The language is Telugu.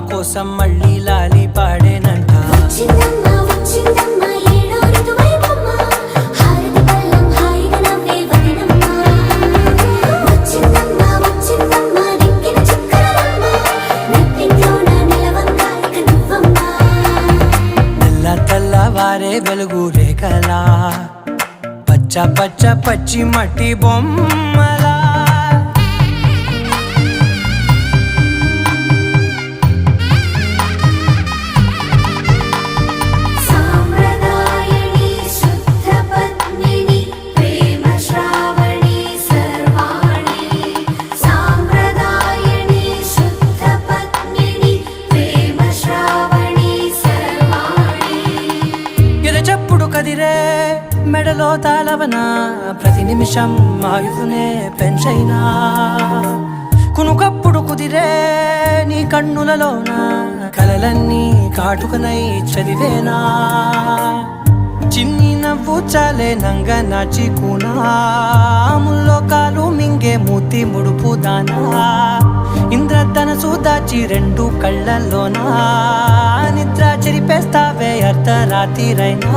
కోసం మళ్ళీ లాలి పాడేనంట. తెల్లవారే వెలుగు రేఖలా పచ్చ పచ్చ పచ్చి మట్టి బొమ్మలా చెప్పుడు కదిరే మెడలో తాళవన ప్రతి నిమిషం ఆయుధునే పెంచైనా కునుకప్పుడు కుదిరే నీ కన్నులలోన కలలన్నీ కాటుకనై చదివేనా చిన్ని నవ్వు చాలే నంగ నాచి కూనాముల్లో కాలు మింగే మూతి ముడుపు దానా ఇంద్రధనసు దాచి రెండు కళ్ళల్లోనా నిద్ర చెరిపేస్తావే అర్ధరాత్రిరైనా.